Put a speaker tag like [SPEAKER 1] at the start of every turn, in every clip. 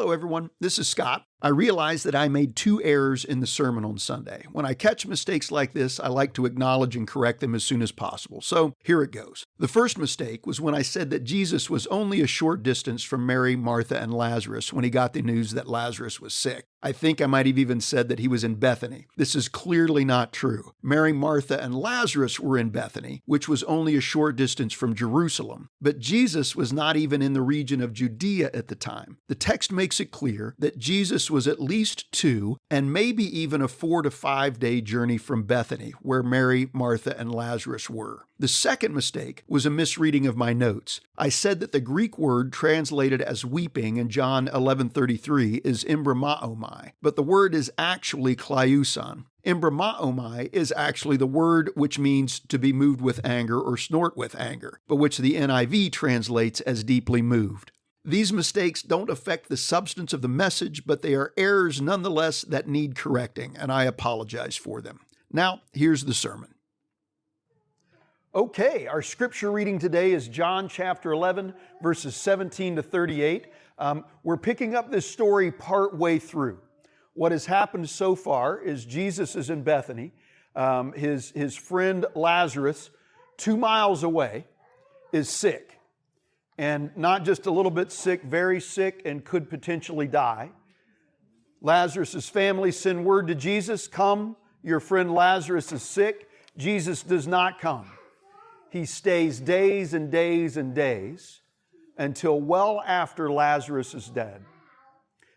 [SPEAKER 1] Hello, everyone. This is Scott. I realized that I made 2 errors in the sermon on Sunday. When I catch mistakes like this, I like to acknowledge and correct them as soon as possible. So here it goes. The first mistake was when I said that Jesus was only a short distance from Mary, Martha, and Lazarus when he got the news that Lazarus was sick. I think I might have even said that he was in Bethany. This is clearly not true. Mary, Martha, and Lazarus were in Bethany, which was only a short distance from Jerusalem. But Jesus was not even in the region of Judea at the time. The text makes it clear that Jesus was at least 2 and maybe even a 4 to 5 day journey from Bethany, where Mary, Martha, and Lazarus were. The second mistake was a misreading of my notes. I said that the Greek word translated as weeping in John 11:33 is embrymaomai, but the word is actually kliouson. Embrymaomai is actually the word which means to be moved with anger or snort with anger, but which the NIV translates as deeply moved. These mistakes don't affect the substance of the message, but they are errors nonetheless that need correcting, and I apologize for them. Now, here's the sermon. Okay, our scripture reading today is John chapter 11, verses 17 to 38. We're picking up this story part way through. What has happened so far is Jesus is in Bethany. His friend Lazarus, 2 miles away, is sick. And not just a little bit sick, very sick, and could potentially die. Lazarus' family send word to Jesus, "Come, your friend Lazarus is sick." Jesus does not come. He stays days and days and days until well after Lazarus is dead.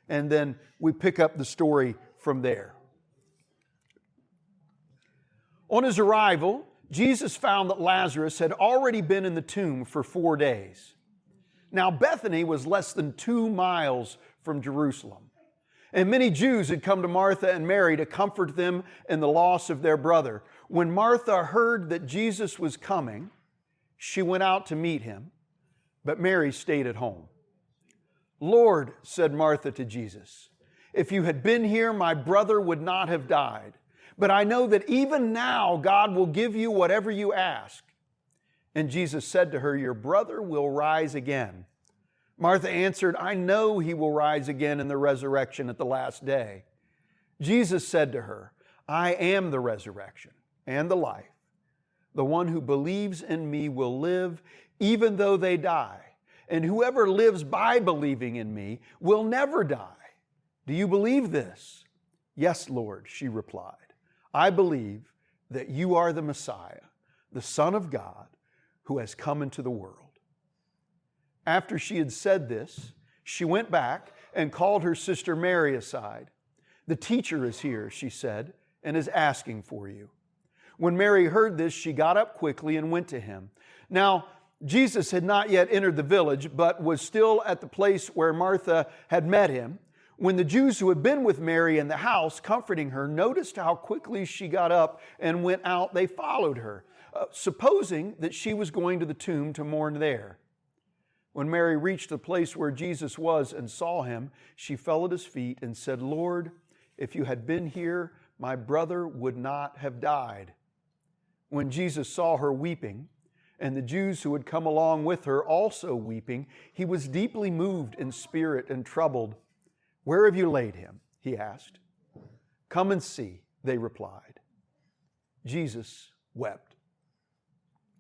[SPEAKER 1] And then we pick up the story from there. On his arrival, Jesus found that Lazarus had already been in the tomb for 4 days. Now, Bethany was less than 2 miles from Jerusalem. And many Jews had come to Martha and Mary to comfort them in the loss of their brother. When Martha heard that Jesus was coming, she went out to meet him, but Mary stayed at home. "Lord," said Martha to Jesus, "if you had been here, my brother would not have died. But I know that even now God will give you whatever you ask." And Jesus said to her, "Your brother will rise again." Martha answered, "I know he will rise again in the resurrection at the last day." Jesus said to her, "I am the resurrection and the life. The one who believes in me will live even though they die. And whoever lives by believing in me will never die. Do you believe this?" "Yes, Lord," she replied. "I believe that you are the Messiah, the Son of God, who has come into the world." After she had said this, she went back and called her sister Mary aside. "The teacher is here," she said, "and is asking for you." When Mary heard this, she got up quickly and went to him. Now, Jesus had not yet entered the village, but was still at the place where Martha had met him. When the Jews who had been with Mary in the house, comforting her, noticed how quickly she got up and went out, they followed her, supposing that she was going to the tomb to mourn there. When Mary reached the place where Jesus was and saw him, she fell at his feet and said, "Lord, if you had been here, my brother would not have died." When Jesus saw her weeping, and the Jews who had come along with her also weeping, he was deeply moved in spirit and troubled. "Where have you laid him?" he asked. "Come and see," they replied. Jesus wept.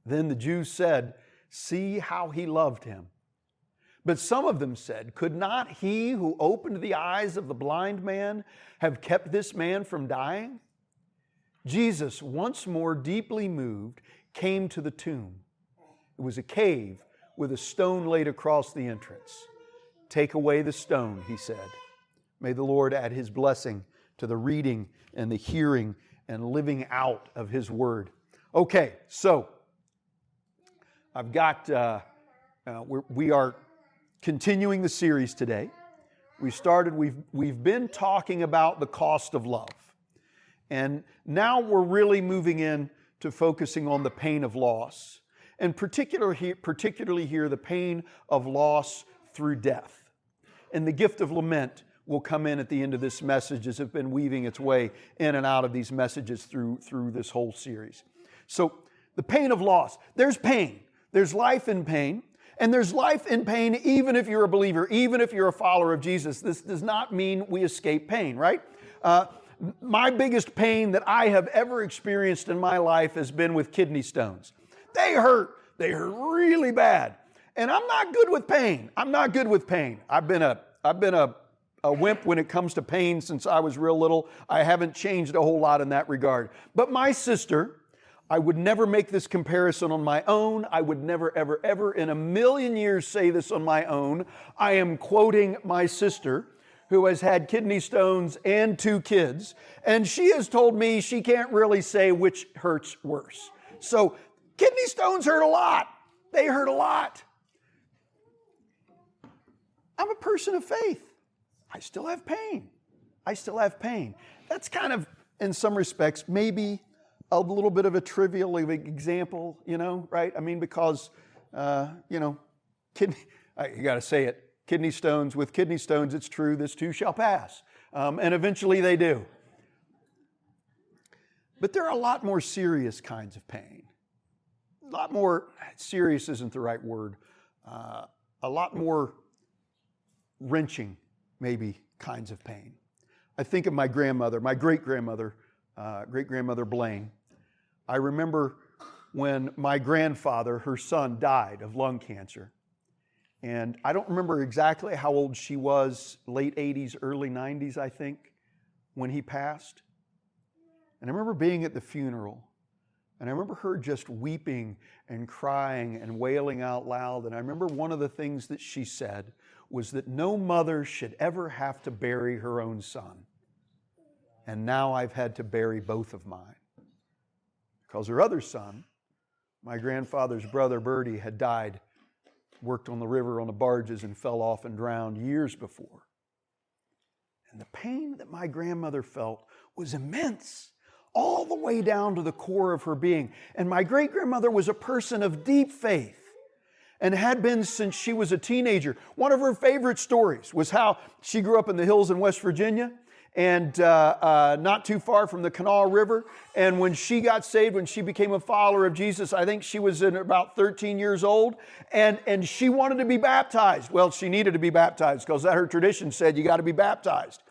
[SPEAKER 1] Then the Jews said, "See how he loved him." But some of them said, "Could not he who opened the eyes of the blind man have kept this man from dying?" Jesus, once more deeply moved, came to the tomb. It was a cave with a stone laid across the entrance. "Take away the stone," he said. May the Lord add his blessing to the reading and the hearing and living out of his word. Okay, so I've got, we are continuing the series today. We've been talking about the cost of love. And now we're really moving in to focusing on the pain of loss. And particularly here, the pain of loss through death. And the gift of lament will come in at the end of this message, as it's been weaving its way in and out of these messages through this whole series. So the pain of loss. There's pain. There's life in pain. And there's life in pain even if you're a believer, even if you're a follower of Jesus. This does not mean we escape pain, right? My biggest pain that I have ever experienced in my life has been with kidney stones. They hurt. They hurt really bad. And I'm not good with pain. I'm not good with pain. I've been a wimp when it comes to pain since I was real little. I haven't changed a whole lot in that regard. But my sister, I would never make this comparison on my own. I would never, ever, ever in a million years say this on my own. I am quoting my sister, who has had kidney stones and 2 kids, and she has told me she can't really say which hurts worse. So kidney stones hurt a lot. They hurt a lot. I'm a person of faith. I still have pain. I still have pain. That's kind of, in some respects, maybe a little bit of a trivial example, right? I mean, because, you got to say it. Kidney stones, with kidney stones, it's true, this too shall pass. And eventually they do. But there are a lot more serious kinds of pain. A lot more, serious isn't the right word, a lot more wrenching, maybe, kinds of pain. I think of my grandmother, my great-grandmother Blaine. I remember when my grandfather, her son, died of lung cancer. And I don't remember exactly how old she was, late 80s, early 90s, I think, when he passed. And I remember being at the funeral, and I remember her just weeping and crying and wailing out loud. And I remember one of the things that she said was that no mother should ever have to bury her own son. And now I've had to bury both of mine. Because her other son, my grandfather's brother Bertie, had died, worked on the river on the barges and fell off and drowned years before. And the pain that my grandmother felt was immense, all the way down to the core of her being. And my great-grandmother was a person of deep faith and had been since she was a teenager. One of her favorite stories was how she grew up in the hills in West Virginia and not too far from the Kanawha River. And when she got saved, when she became a follower of Jesus, I think she was about 13 years old, and she wanted to be baptized. Well, she needed to be baptized because her tradition said you got to be baptized.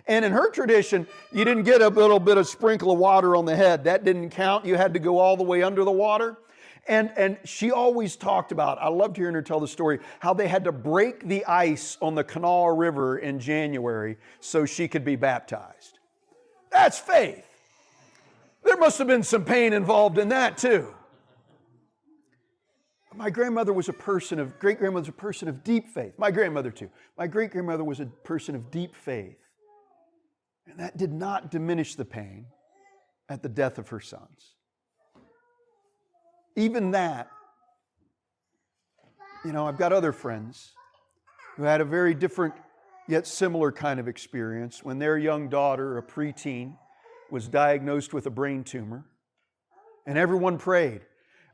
[SPEAKER 1] And in her tradition, you didn't get a little bit of sprinkle of water on the head. That didn't count. You had to go all the way under the water. And she always talked about, I loved hearing her tell the story, how they had to break the ice on the Kanawha River in January so she could be baptized. That's faith. There must have been some pain involved in that too. My great-grandmother was a person of deep faith. My grandmother too. My great-grandmother was a person of deep faith. And that did not diminish the pain at the death of her sons. Even that, I've got other friends who had a very different yet similar kind of experience when their young daughter, a preteen, was diagnosed with a brain tumor. And everyone prayed.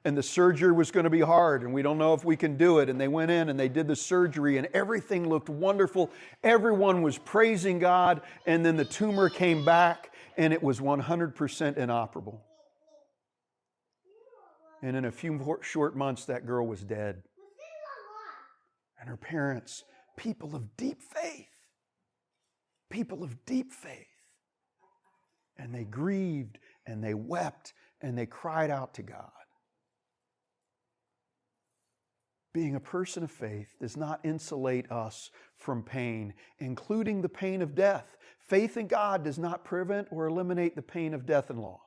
[SPEAKER 1] And the surgery was going to be hard, and we don't know if we can do it. And they went in and they did the surgery, and everything looked wonderful. Everyone was praising God, and then the tumor came back, and it was 100% inoperable. And in a few short months, that girl was dead. And her parents, people of deep faith. And they grieved, and they wept, and they cried out to God. Being a person of faith does not insulate us from pain, including the pain of death. Faith in God does not prevent or eliminate the pain of death and loss.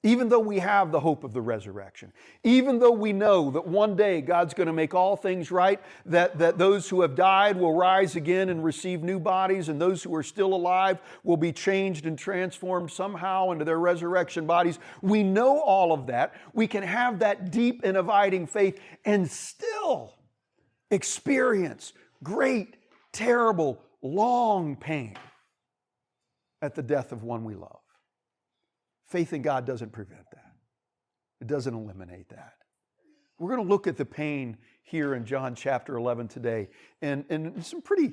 [SPEAKER 1] Even though we have the hope of the resurrection, even though we know that one day God's going to make all things right, that those who have died will rise again and receive new bodies, and those who are still alive will be changed and transformed somehow into their resurrection bodies. We know all of that. We can have that deep and abiding faith and still experience great, terrible, long pain at the death of one we love. Faith in God doesn't prevent that. It doesn't eliminate that. We're going to look at the pain here in John chapter 11 today in some pretty,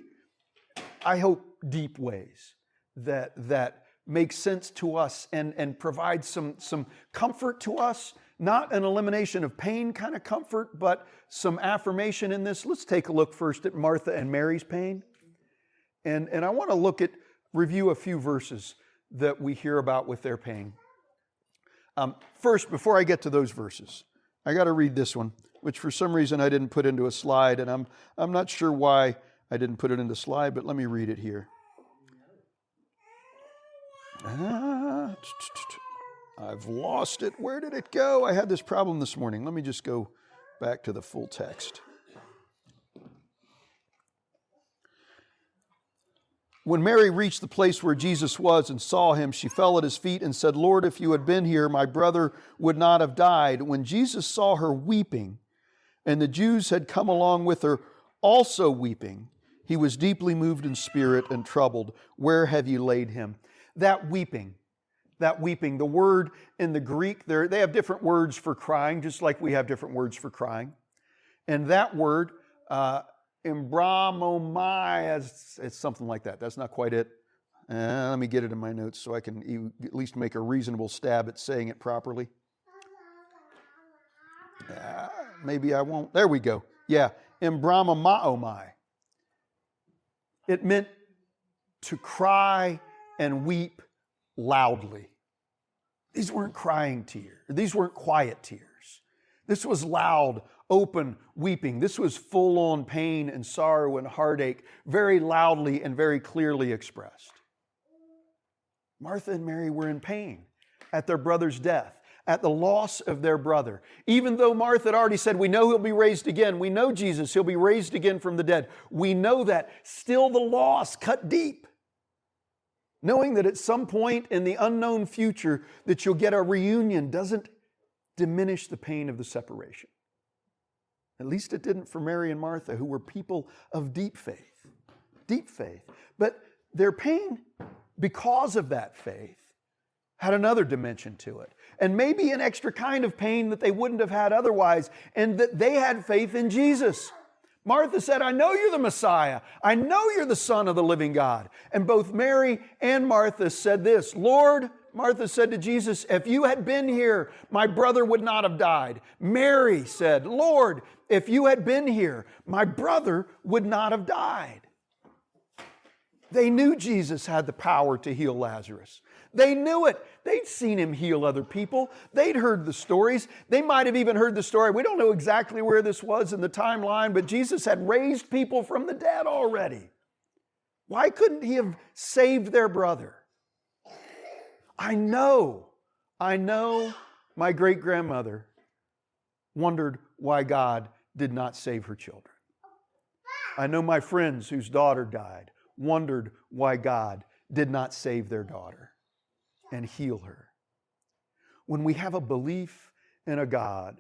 [SPEAKER 1] I hope, deep ways that make sense to us and provide some comfort to us, not an elimination of pain kind of comfort, but some affirmation in this. Let's take a look first at Martha and Mary's pain. And I want to review a few verses that we hear about with their pain. First, before I get to those verses, I got to read this one, which for some reason I didn't put into a slide, and I'm not sure why I didn't put it into a slide, but let me read it here. I've lost it. Where did it go? I had this problem this morning. Let me just go back to the full text. When Mary reached the place where Jesus was and saw him, she fell at his feet and said, "Lord, if you had been here, my brother would not have died." When Jesus saw her weeping, and the Jews had come along with her also weeping, he was deeply moved in spirit and troubled. "Where have you laid him?" That weeping, the word in the Greek, they have different words for crying, just like we have different words for crying. And that word, embramomai, it's something like that. That's not quite it. Let me get it in my notes so I can at least make a reasonable stab at saying it properly. Maybe I won't. There we go. Yeah, embramomai. It meant to cry and weep loudly. These weren't crying tears. These weren't quiet tears. This was loud, open weeping. This was full-on pain and sorrow and heartache, very loudly and very clearly expressed. Martha and Mary were in pain at their brother's death, at the loss of their brother. Even though Martha had already said, we know he'll be raised again. We know Jesus, he'll be raised again from the dead. We know that. Still the loss cut deep. Knowing that at some point in the unknown future that you'll get a reunion doesn't diminish the pain of the separation. At least it didn't for Mary and Martha, who were people of deep faith. Deep faith. But their pain, because of that faith, had another dimension to it. And maybe an extra kind of pain that they wouldn't have had otherwise, and that they had faith in Jesus. Martha said, I know you're the Messiah. I know you're the Son of the living God. And both Mary and Martha said this, Lord, Martha said to Jesus, if you had been here, my brother would not have died. Mary said, Lord, if you had been here, my brother would not have died. They knew Jesus had the power to heal Lazarus. They knew it. They'd seen him heal other people. They'd heard the stories. They might have even heard the story. We don't know exactly where this was in the timeline, but Jesus had raised people from the dead already. Why couldn't he have saved their brother? I know my great-grandmother wondered why God did not save her children. I know my friends whose daughter died wondered why God did not save their daughter and heal her. When we have a belief in a God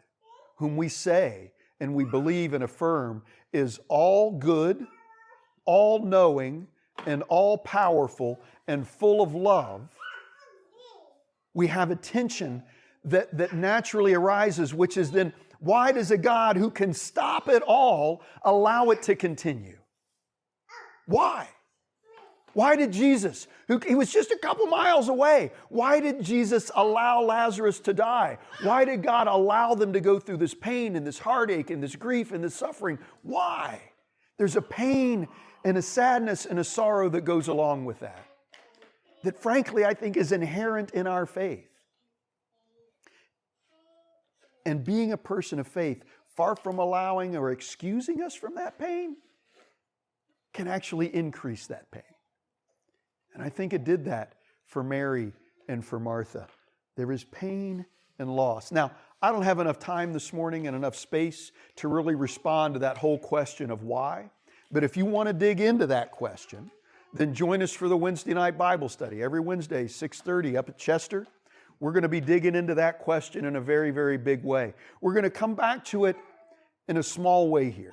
[SPEAKER 1] whom we say and we believe and affirm is all good, all knowing, and all powerful and full of love, we have a tension that naturally arises, which is then, why does a God who can stop it all allow it to continue? Why? Why did Jesus, he was just a couple miles away, why did Jesus allow Lazarus to die? Why did God allow them to go through this pain and this heartache and this grief and this suffering? Why? There's a pain and a sadness and a sorrow that goes along with that frankly I think is inherent in our faith. And being a person of faith, far from allowing or excusing us from that pain, can actually increase that pain. And I think it did that for Mary and for Martha. There is pain and loss. Now, I don't have enough time this morning and enough space to really respond to that whole question of why. But if you want to dig into that question, then join us for the Wednesday night Bible study. Every Wednesday, 6:30 up at Chester. We're going to be digging into that question in a very, very big way. We're going to come back to it in a small way here,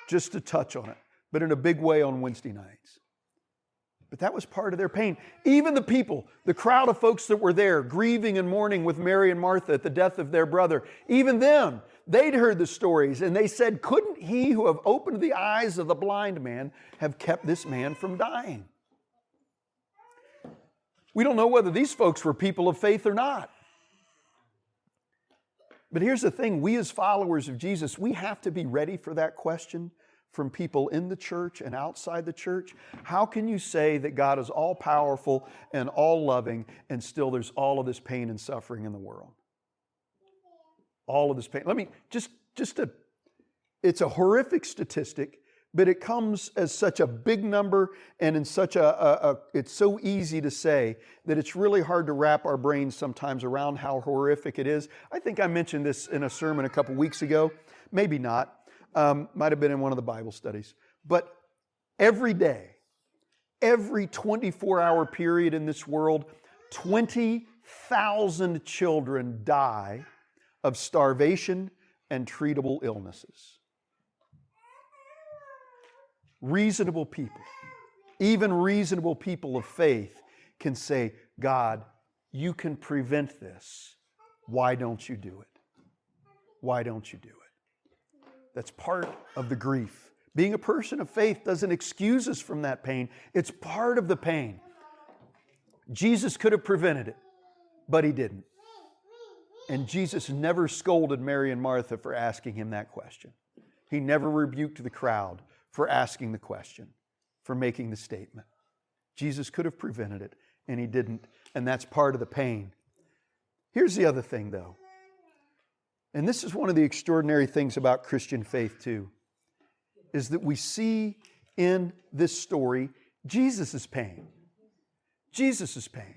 [SPEAKER 1] just to touch on it, but in a big way on Wednesday nights. But that was part of their pain. Even the people, the crowd of folks that were there, grieving and mourning with Mary and Martha at the death of their brother, even them, they'd heard the stories, and they said, couldn't he who have opened the eyes of the blind man have kept this man from dying? We don't know whether these folks were people of faith or not. But here's the thing, we as followers of Jesus, we have to be ready for that question from people in the church and outside the church. How can you say that God is all powerful and all loving and still there's all of this pain and suffering in the world? All of this pain. Let me it's a horrific statistic, but it comes as such a big number and in such it's so easy to say that it's really hard to wrap our brains sometimes around how horrific it is. I think I mentioned this in a sermon a couple weeks ago, maybe not. Might have been in one of the Bible studies. But every day, every 24-hour period in this world, 20,000 children die of starvation and treatable illnesses. Reasonable people, even reasonable people of faith, can say, God, you can prevent this. Why don't you do it? Why don't you do it? That's part of the grief. Being a person of faith doesn't excuse us from that pain. It's part of the pain. Jesus could have prevented it, but He didn't. And Jesus never scolded Mary and Martha for asking Him that question. He never rebuked the crowd for asking the question, for making the statement. Jesus could have prevented it, and He didn't. And that's part of the pain. Here's the other thing, though. And this is one of the extraordinary things about Christian faith, too, is that we see in this story Jesus' pain. Jesus' pain.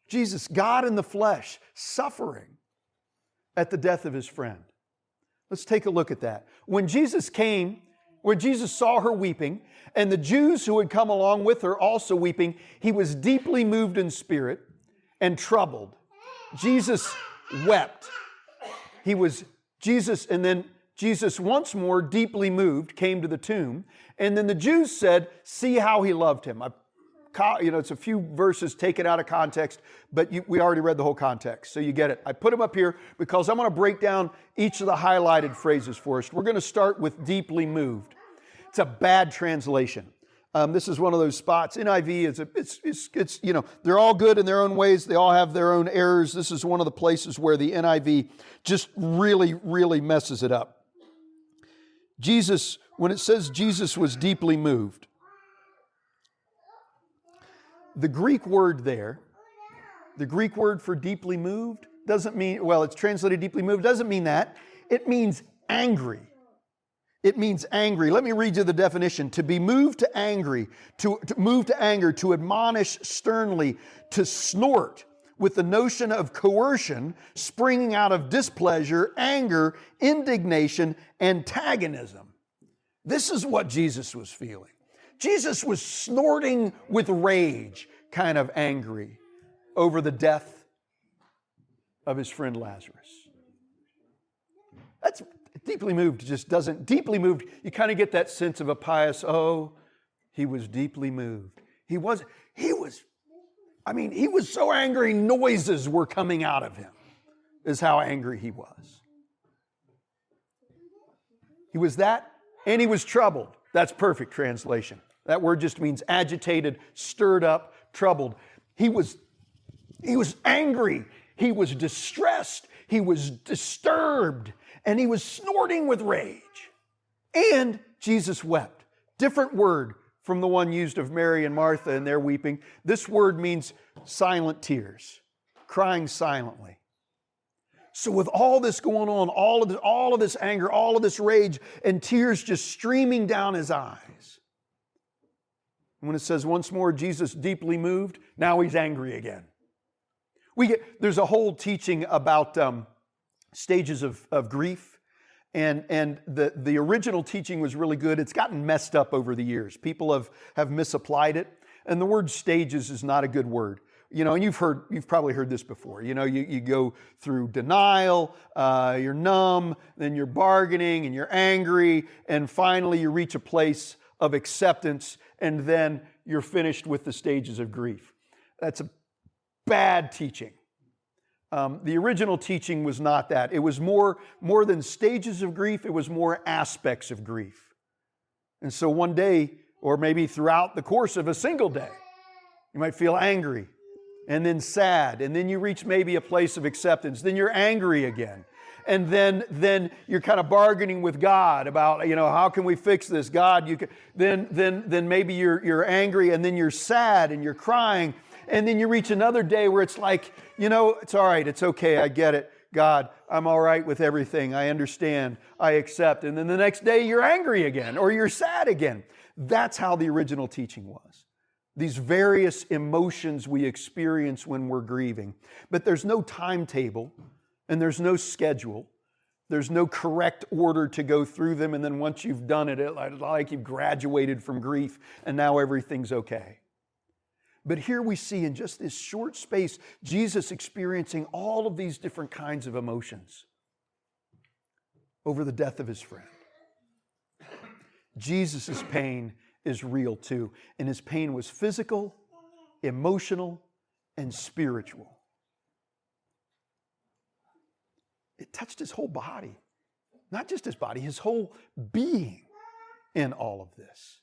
[SPEAKER 1] Jesus, God in the flesh, suffering at the death of His friend. Let's take a look at that. When Jesus came, when Jesus saw her weeping, and the Jews who had come along with her also weeping, He was deeply moved in spirit and troubled. Jesus wept. And then Jesus, once more deeply moved, came to the tomb. And then the Jews said, see how He loved him. It's a few verses taken out of context, but we already read the whole context, so you get it. I put them up here because I'm going to break down each of the highlighted phrases for us. We're going to start with deeply moved. It's a bad translation. This is one of those spots. NIV they're all good in their own ways. They all have their own errors. This is one of the places where the NIV just really, really messes it up. Jesus, when it says Jesus was deeply moved, the Greek word there, the Greek word for deeply moved doesn't mean, it's translated deeply moved, doesn't mean that. It means angry. It means angry. Let me read you the definition. To be moved to angry, to move to anger, to admonish sternly, to snort with the notion of coercion springing out of displeasure, anger, indignation, antagonism. This is what Jesus was feeling. Jesus was snorting with rage, kind of angry over the death of His friend Lazarus. That's deeply moved, just doesn't, deeply moved, you kind of get that sense of a pious, he was deeply moved. He was so angry, noises were coming out of Him, is how angry He was. He was that, and He was troubled. That's perfect translation. That word just means agitated, stirred up, troubled. He was angry. He was distressed. He was disturbed. And He was snorting with rage. And Jesus wept. Different word from the one used of Mary and Martha and their weeping. This word means silent tears, crying silently. So with all this going on, all of this anger, all of this rage, and tears just streaming down His eyes. When it says once more Jesus deeply moved, now He's angry again. There's a whole teaching about stages of grief, and the original teaching was really good. It's gotten messed up over the years. People have misapplied it, and the word stages is not a good word. And you've probably heard this before. You go through denial, you're numb, then you're bargaining, and you're angry, and finally you reach a place of acceptance, and then you're finished with the stages of grief. That's a bad teaching. The original teaching was not that. It was more than stages of grief, it was more aspects of grief. And so one day, or maybe throughout the course of a single day, you might feel angry, and then sad, and then you reach maybe a place of acceptance, then you're angry again. And then you're kind of bargaining with God about, how can we fix this? God, you can. Then maybe you're angry, and then you're sad and you're crying, and then you reach another day where it's like, it's all right, it's okay, I get it. God, I'm all right with everything. I understand. I accept. And then the next day you're angry again, or you're sad again. That's how the original teaching was. These various emotions we experience when we're grieving. But there's no timetable. And there's no schedule. There's no correct order to go through them. And then once you've done it, it's like you've graduated from grief and now everything's okay. But here we see in just this short space, Jesus experiencing all of these different kinds of emotions over the death of his friend. Jesus' pain is real too. And his pain was physical, emotional, and spiritual. It touched his whole body. Not just his body, his whole being in all of this.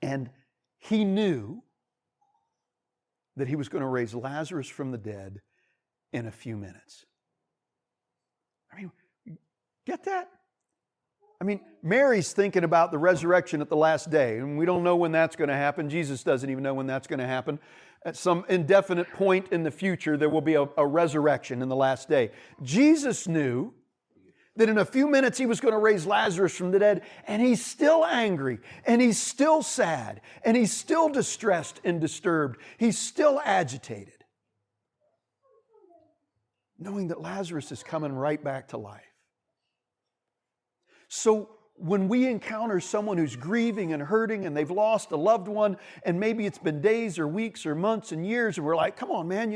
[SPEAKER 1] And he knew that he was going to raise Lazarus from the dead in a few minutes. I mean, get that? I mean, Mary's thinking about the resurrection at the last day, and we don't know when that's going to happen. Jesus doesn't even know when that's going to happen. At some indefinite point in the future, there will be a resurrection in the last day. Jesus knew that in a few minutes he was going to raise Lazarus from the dead, and he's still angry, and he's still sad, and he's still distressed and disturbed. He's still agitated, knowing that Lazarus is coming right back to life. So when we encounter someone who's grieving and hurting and they've lost a loved one, and maybe it's been days or weeks or months and years, and we're like, come on, man,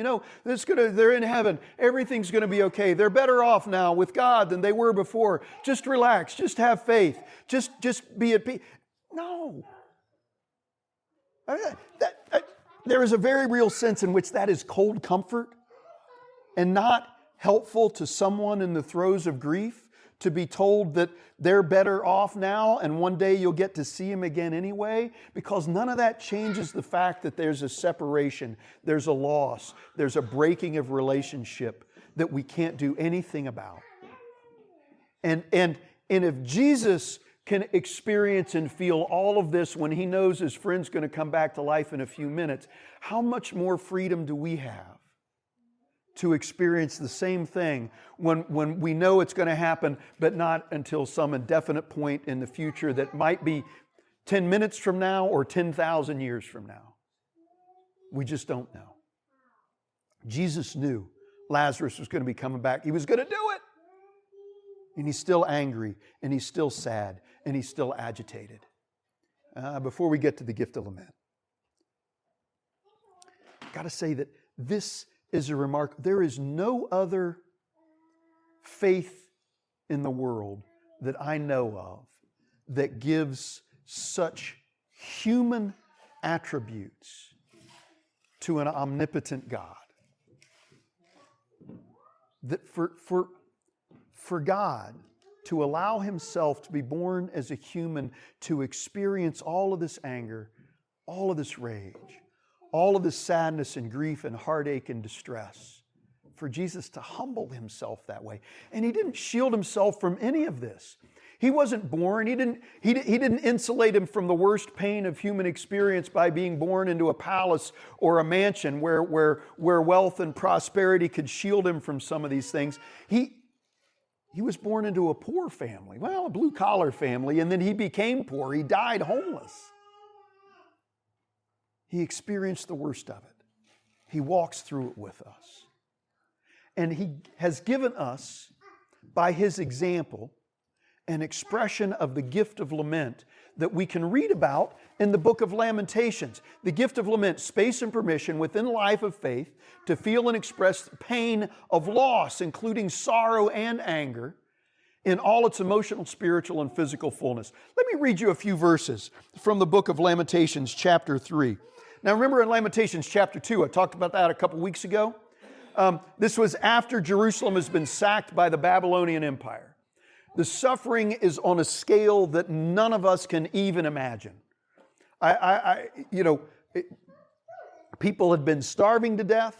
[SPEAKER 1] they're in heaven. Everything's going to be okay. They're better off now with God than they were before. Just relax. Just have faith. Just be at peace. No. There is a very real sense in which that is cold comfort and not helpful to someone in the throes of grief, to be told that they're better off now and one day you'll get to see them again anyway, because none of that changes the fact that there's a separation, there's a loss, there's a breaking of relationship that we can't do anything about. And if Jesus can experience and feel all of this when he knows his friend's going to come back to life in a few minutes, how much more freedom do we have to experience the same thing when we know it's going to happen, but not until some indefinite point in the future that might be 10 minutes from now or 10,000 years from now? We just don't know. Jesus knew Lazarus was going to be coming back. He was going to do it. And he's still angry, and he's still sad, and he's still agitated. Before we get to the gift of lament, I've got to say that this is a remark. There is no other faith in the world that I know of that gives such human attributes to an omnipotent God. That for God to allow himself to be born as a human, to experience all of this anger, all of this rage, all of this sadness and grief and heartache and distress, for Jesus to humble himself that way. And he didn't shield himself from any of this. He wasn't born. He didn't insulate him from the worst pain of human experience by being born into a palace or a mansion where wealth and prosperity could shield him from some of these things. He was born into a poor family, a blue-collar family, and then he became poor. He died homeless. He experienced the worst of it. He walks through it with us. And he has given us, by his example, an expression of the gift of lament that we can read about in the book of Lamentations. The gift of lament, space and permission within life of faith to feel and express pain of loss, including sorrow and anger, in all its emotional, spiritual, and physical fullness. Let me read you a few verses from the book of Lamentations, chapter 3. Now remember in Lamentations chapter 2, I talked about that a couple weeks ago. This was after Jerusalem has been sacked by the Babylonian Empire. The suffering is on a scale that none of us can even imagine. People had been starving to death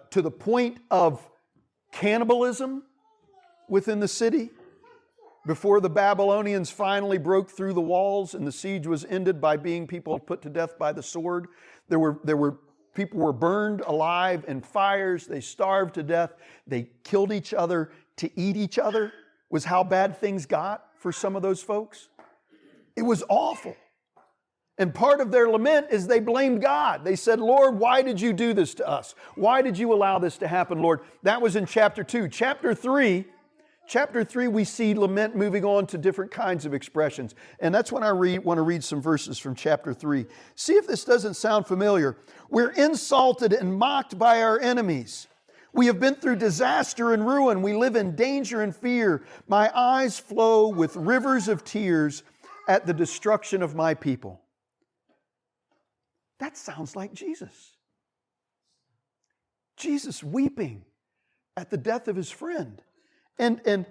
[SPEAKER 1] to the point of cannibalism within the city. Before the Babylonians finally broke through the walls and the siege was ended by being people put to death by the sword, people were burned alive in fires. They starved to death. They killed each other to eat each other, was how bad things got for some of those folks. It was awful. And part of their lament is they blamed God. They said, Lord, why did you do this to us? Why did you allow this to happen, Lord? That was in chapter 2. Chapter 3, we see lament moving on to different kinds of expressions. And that's when I want to read some verses from chapter 3. See if this doesn't sound familiar. We're insulted and mocked by our enemies. We have been through disaster and ruin. We live in danger and fear. My eyes flow with rivers of tears at the destruction of my people. That sounds like Jesus. Jesus weeping at the death of his friend. And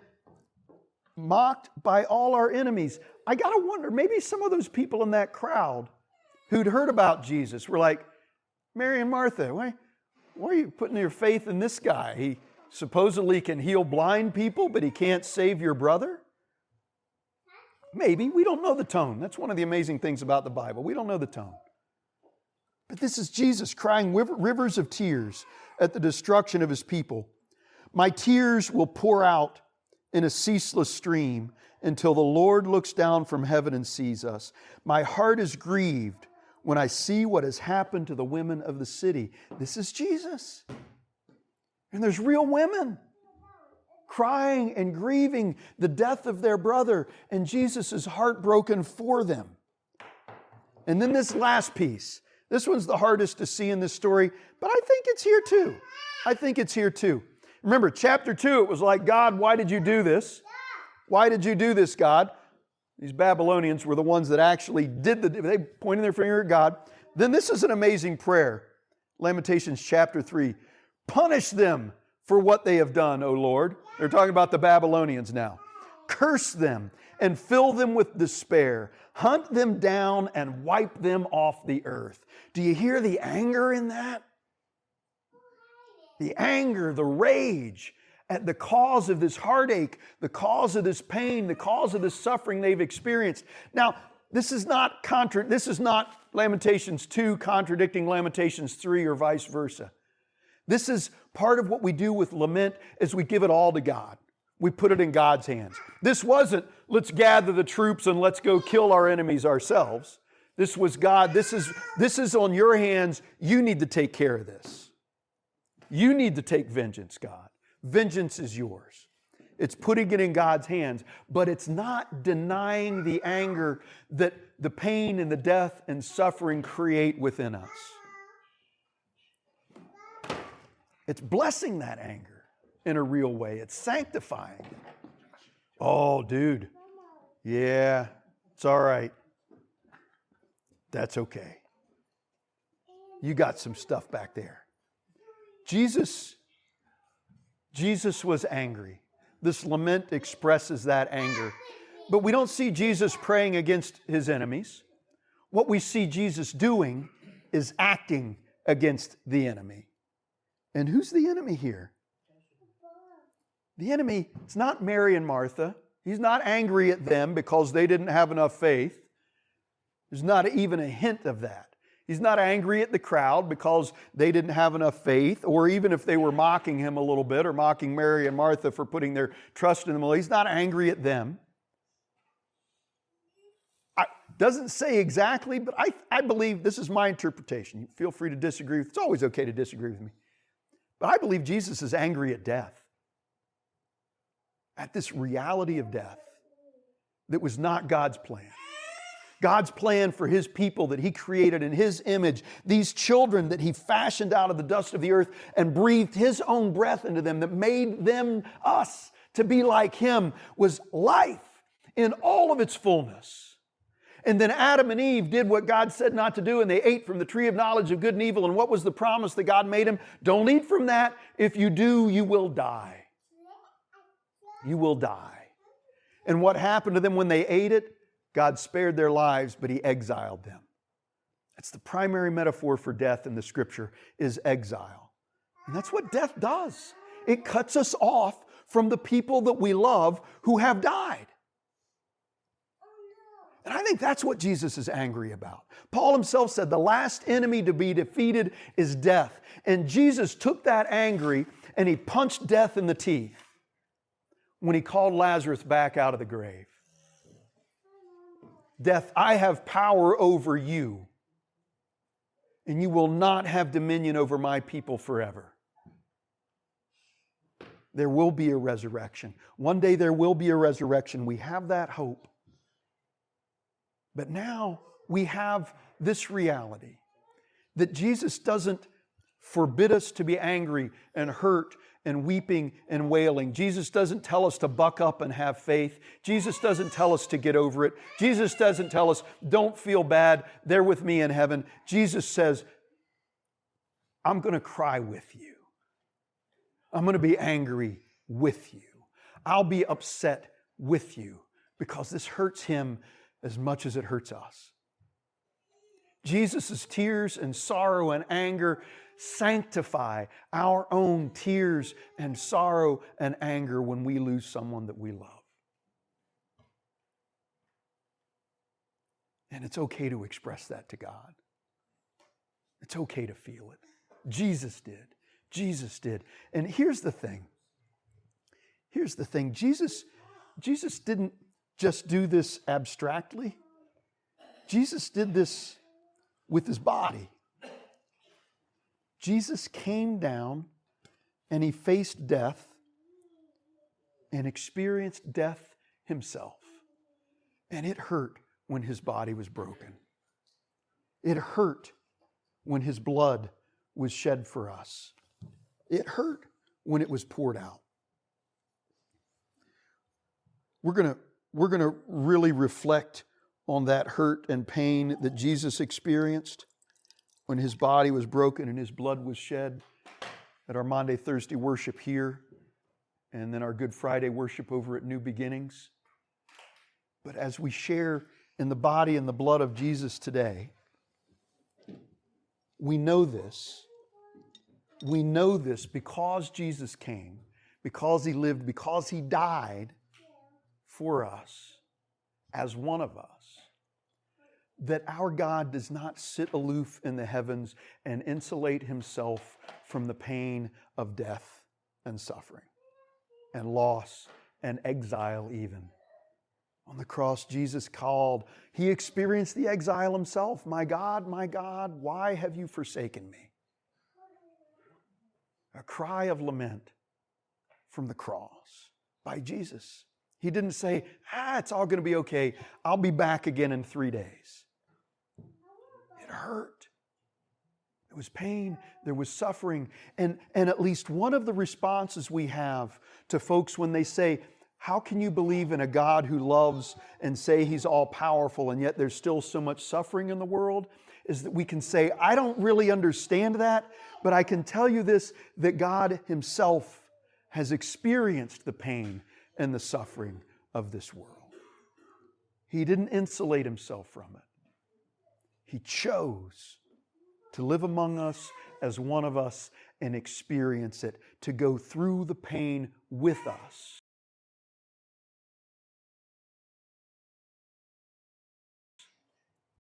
[SPEAKER 1] mocked by all our enemies. I got to wonder, maybe some of those people in that crowd who'd heard about Jesus were like, Mary and Martha, why are you putting your faith in this guy? He supposedly can heal blind people, but he can't save your brother? Maybe. We don't know the tone. That's one of the amazing things about the Bible. We don't know the tone. But this is Jesus crying rivers of tears at the destruction of his people. My tears will pour out in a ceaseless stream until the Lord looks down from heaven and sees us. My heart is grieved when I see what has happened to the women of the city. This is Jesus. And there's real women crying and grieving the death of their brother, and Jesus is heartbroken for them. And then this last piece. This one's the hardest to see in this story, but I think it's here too. Remember, chapter 2, it was like, God, why did you do this? Why did you do this, God? These Babylonians were the ones that actually they pointed their finger at God. Then this is an amazing prayer. Lamentations chapter 3. Punish them for what they have done, O Lord. They're talking about the Babylonians now. Curse them and fill them with despair. Hunt them down and wipe them off the earth. Do you hear the anger in that? The anger, the rage at the cause of this heartache, the cause of this pain, the cause of this suffering they've experienced. Now, this is not Lamentations 2 contradicting Lamentations 3 or vice versa. This is part of what we do with lament is we give it all to God. We put it in God's hands. This wasn't, let's gather the troops and let's go kill our enemies ourselves. This was, God, this is on your hands. You need to take care of this. You need to take vengeance, God. Vengeance is yours. It's putting it in God's hands, but it's not denying the anger that the pain and the death and suffering create within us. It's blessing that anger in a real way. It's sanctifying it. Oh, dude. Yeah, it's all right. That's okay. You got some stuff back there. Jesus was angry. This lament expresses that anger. But we don't see Jesus praying against his enemies. What we see Jesus doing is acting against the enemy. And who's the enemy here? The enemy, it's not Mary and Martha. He's not angry at them because they didn't have enough faith. There's not even a hint of that. He's not angry at the crowd because they didn't have enough faith, or even if they were mocking him a little bit or mocking Mary and Martha for putting their trust in him. He's not angry at them. Doesn't say exactly, but I believe this is my interpretation. Feel free to disagree. It's always okay to disagree with me. But I believe Jesus is angry at death. At this reality of death that was not God's plan. God's plan for his people that he created in his image, these children that he fashioned out of the dust of the earth and breathed his own breath into them that made them, us, to be like him, was life in all of its fullness. And then Adam and Eve did what God said not to do, and they ate from the tree of knowledge of good and evil. And what was the promise that God made them? Don't eat from that. If you do, you will die. You will die. And what happened to them when they ate it? God spared their lives, but he exiled them. That's the primary metaphor for death in the Scripture, is exile. And that's what death does. It cuts us off from the people that we love who have died. And I think that's what Jesus is angry about. Paul himself said the last enemy to be defeated is death. And Jesus took that angry and he punched death in the teeth when he called Lazarus back out of the grave. Death, I have power over you, and you will not have dominion over my people forever. There will be a resurrection. One day there will be a resurrection. We have that hope. But now we have this reality that Jesus doesn't forbid us to be angry and hurt and weeping and wailing. Jesus doesn't tell us to buck up and have faith. Jesus doesn't tell us to get over it. Jesus doesn't tell us, don't feel bad, they're with me in heaven. Jesus says, I'm going to cry with you. I'm going to be angry with you. I'll be upset with you because this hurts him as much as it hurts us. Jesus' tears and sorrow and anger sanctify our own tears and sorrow and anger when we lose someone that we love. And it's okay to express that to God. It's okay to feel it. Jesus did. Jesus did. And here's the thing. Jesus didn't just do this abstractly. Jesus did this with his body. Jesus came down and he faced death and experienced death himself. And it hurt when his body was broken. It hurt when his blood was shed for us. It hurt when it was poured out. We're going to really reflect on that hurt and pain that Jesus experienced when his body was broken and his blood was shed at our Maundy, Thursday worship here, and then our Good Friday worship over at New Beginnings. But as we share in the body and the blood of Jesus today, we know this. We know this because Jesus came, because he lived, because he died for us as one of us, that our God does not sit aloof in the heavens and insulate himself from the pain of death and suffering and loss and exile even. On the cross, Jesus called. He experienced the exile himself. My God, why have you forsaken me? A cry of lament from the cross by Jesus. He didn't say, it's all going to be okay. I'll be back again in 3 days. It hurt. There was pain. There was suffering. And at least one of the responses we have to folks when they say, how can you believe in a God who loves and say he's all powerful and yet there's still so much suffering in the world, is that we can say, I don't really understand that, but I can tell you this, that God himself has experienced the pain and the suffering of this world. He didn't insulate himself from it. He chose to live among us as one of us and experience it, to go through the pain with us.